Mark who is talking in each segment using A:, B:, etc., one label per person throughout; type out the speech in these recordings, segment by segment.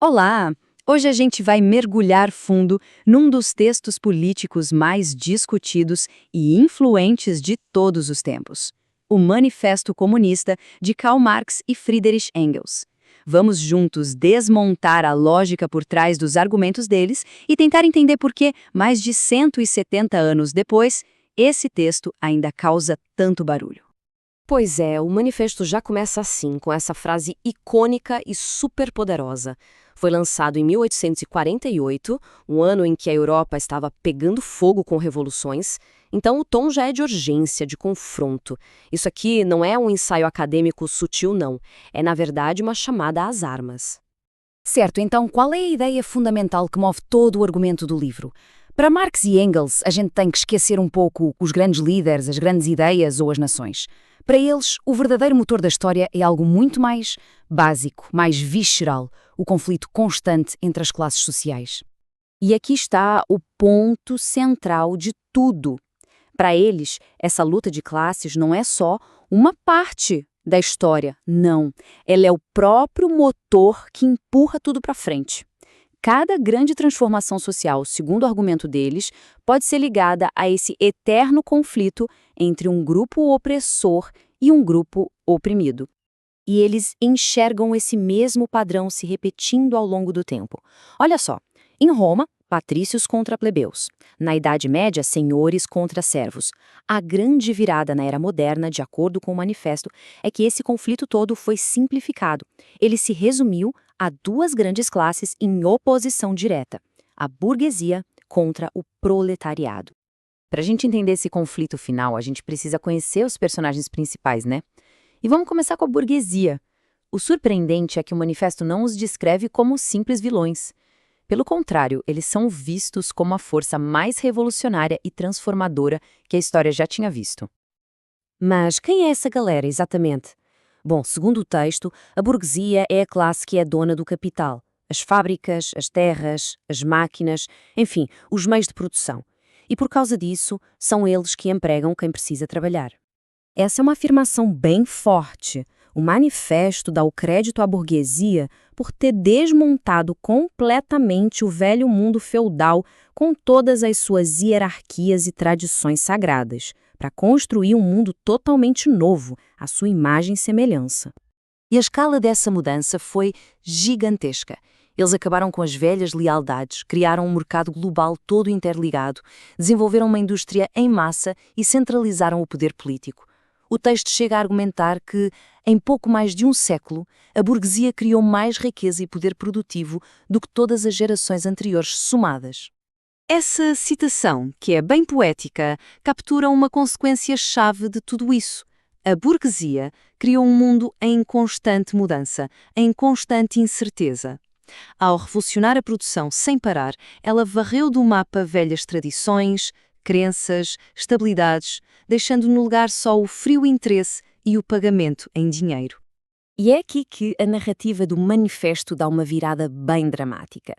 A: Olá! Hoje a gente vai mergulhar fundo num dos textos políticos mais discutidos e influentes de todos os tempos: o Manifesto Comunista de Karl Marx e Friedrich Engels. Vamos juntos desmontar a lógica por trás dos argumentos deles e tentar entender por que, mais de 170 anos depois, esse texto ainda causa tanto barulho.
B: Pois é, o manifesto já começa assim, com essa frase icônica e superpoderosa. Foi lançado em 1848, um ano em que a Europa estava pegando fogo com revoluções, então o tom já é de urgência, de confronto. Isso aqui não é um ensaio acadêmico sutil, não. É, na verdade, uma chamada às armas.
C: Certo, então qual é a ideia fundamental que move todo o argumento do livro? Para Marx e Engels, a gente tem que esquecer um pouco os grandes líderes, as grandes ideias ou as nações. Para eles, o verdadeiro motor da história é algo muito mais básico, mais visceral, o conflito constante entre as classes sociais.
A: E aqui está o ponto central de tudo. Para eles, essa luta de classes não é só uma parte da história, não. Ela é o próprio motor que empurra tudo para frente. Cada grande transformação social, segundo o argumento deles, pode ser ligada a esse eterno conflito entre um grupo opressor e um grupo oprimido. E eles enxergam esse mesmo padrão se repetindo ao longo do tempo. Olha só, em Roma, patrícios contra plebeus. Na Idade Média, senhores contra servos. A grande virada na Era Moderna, de acordo com o manifesto, é que esse conflito todo foi simplificado. Ele se resumiu a duas grandes classes em oposição direta: a burguesia contra o proletariado.
C: Para a gente entender esse conflito final, a gente precisa conhecer os personagens principais, né? E vamos começar com a burguesia. O surpreendente é que o manifesto não os descreve como simples vilões. Pelo contrário, eles são vistos como a força mais revolucionária e transformadora que a história já tinha visto.
B: Mas quem é essa galera, exatamente? Bom, segundo o texto, a burguesia é a classe que é dona do capital. As fábricas, as terras, as máquinas, enfim, os meios de produção. E por causa disso, são eles que empregam quem precisa trabalhar. Essa é uma afirmação bem forte. O manifesto dá o crédito à burguesia por ter desmontado completamente o velho mundo feudal com todas as suas hierarquias e tradições sagradas, para construir um mundo totalmente novo, à sua imagem e semelhança.
C: E a escala dessa mudança foi gigantesca. Eles acabaram com as velhas lealdades, criaram um mercado global todo interligado, desenvolveram uma indústria em massa e centralizaram o poder político. O texto chega a argumentar que, em pouco mais de um século, a burguesia criou mais riqueza e poder produtivo do que todas as gerações anteriores somadas.
A: Essa citação, que é bem poética, captura uma consequência-chave de tudo isso. A burguesia criou um mundo em constante mudança, em constante incerteza. Ao revolucionar a produção sem parar, ela varreu do mapa velhas tradições, crenças, estabilidades, deixando no lugar só o frio interesse e o pagamento em dinheiro.
B: E é aqui que a narrativa do manifesto dá uma virada bem dramática.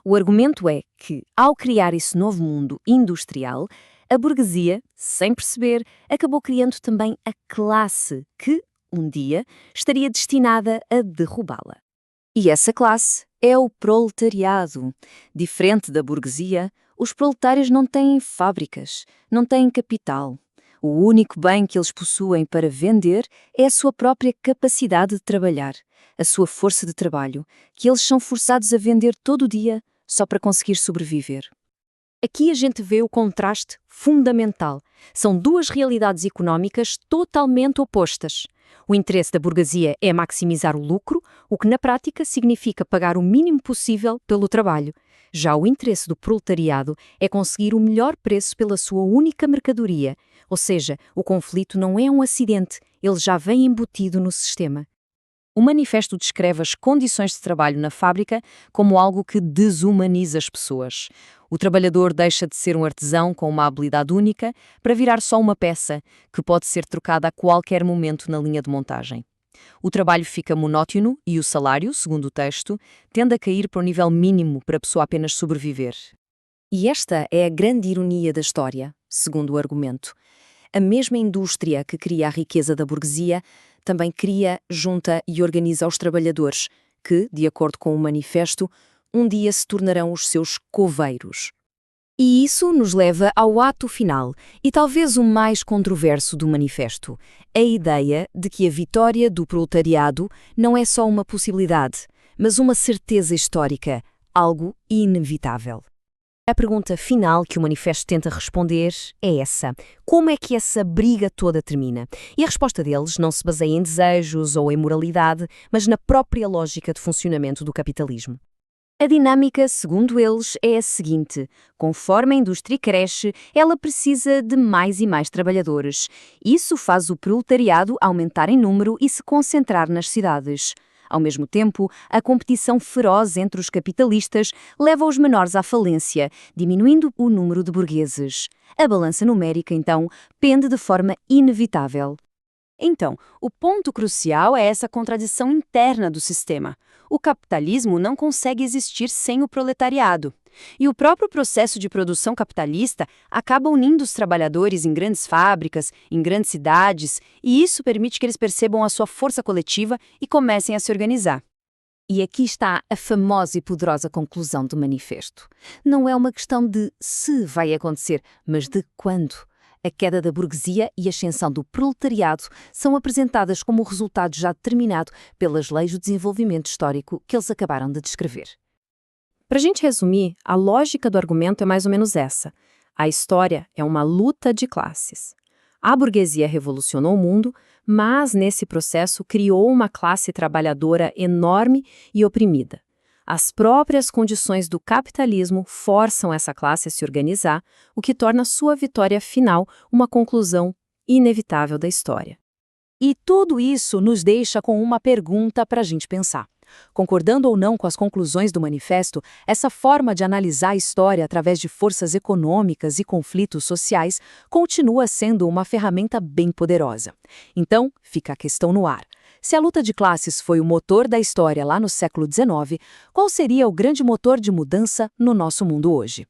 B: O argumento é que, ao criar esse novo mundo industrial, a burguesia, sem perceber, acabou criando também a classe que, um dia, estaria destinada a derrubá-la.
A: E essa classe é o proletariado. Diferente da burguesia, os proletários não têm fábricas, não têm capital. O único bem que eles possuem para vender é a sua própria capacidade de trabalhar, a sua força de trabalho, que eles são forçados a vender todo dia só para conseguir sobreviver.
B: Aqui a gente vê o contraste fundamental. São duas realidades económicas totalmente opostas. O interesse da burguesia é maximizar o lucro, o que na prática significa pagar o mínimo possível pelo trabalho. Já o interesse do proletariado é conseguir o melhor preço pela sua única mercadoria, ou seja, o conflito não é um acidente, ele já vem embutido no sistema. O manifesto descreve as condições de trabalho na fábrica como algo que desumaniza as pessoas. O trabalhador deixa de ser um artesão com uma habilidade única para virar só uma peça, que pode ser trocada a qualquer momento na linha de montagem. O trabalho fica monótono e o salário, segundo o texto, tende a cair para o nível mínimo para a pessoa apenas sobreviver. E esta é a grande ironia da história, segundo o argumento. A mesma indústria que cria a riqueza da burguesia também cria, junta e organiza os trabalhadores, que, de acordo com o manifesto, um dia se tornarão os seus coveiros. E isso nos leva ao ato final, e talvez o mais controverso do manifesto, a ideia de que a vitória do proletariado não é só uma possibilidade, mas uma certeza histórica, algo inevitável. A pergunta final que o manifesto tenta responder é essa: como é que essa briga toda termina? E a resposta deles não se baseia em desejos ou em moralidade, mas na própria lógica de funcionamento do capitalismo. A dinâmica, segundo eles, é a seguinte: conforme a indústria cresce, ela precisa de mais e mais trabalhadores. Isso faz o proletariado aumentar em número e se concentrar nas cidades. Ao mesmo tempo, a competição feroz entre os capitalistas leva os menores à falência, diminuindo o número de burgueses. A balança numérica, então, pende de forma inevitável.
A: Então, o ponto crucial é essa contradição interna do sistema. O capitalismo não consegue existir sem o proletariado. E o próprio processo de produção capitalista acaba unindo os trabalhadores em grandes fábricas, em grandes cidades, e isso permite que eles percebam a sua força coletiva e comecem a se organizar.
B: E aqui está a famosa e poderosa conclusão do manifesto. Não é uma questão de se vai acontecer, mas de quando. A queda da burguesia e a ascensão do proletariado são apresentadas como resultado já determinado pelas leis do desenvolvimento histórico que eles acabaram de descrever. Para a gente resumir, a lógica do argumento é mais ou menos essa. A história é uma luta de classes. A burguesia revolucionou o mundo, mas nesse processo criou uma classe trabalhadora enorme e oprimida. As próprias condições do capitalismo forçam essa classe a se organizar, o que torna sua vitória final uma conclusão inevitável da história.
C: E tudo isso nos deixa com uma pergunta para a gente pensar. Concordando ou não com as conclusões do manifesto, essa forma de analisar a história através de forças econômicas e conflitos sociais continua sendo uma ferramenta bem poderosa. Então, fica a questão no ar. Se a luta de classes foi o motor da história lá no século XIX, qual seria o grande motor de mudança no nosso mundo hoje?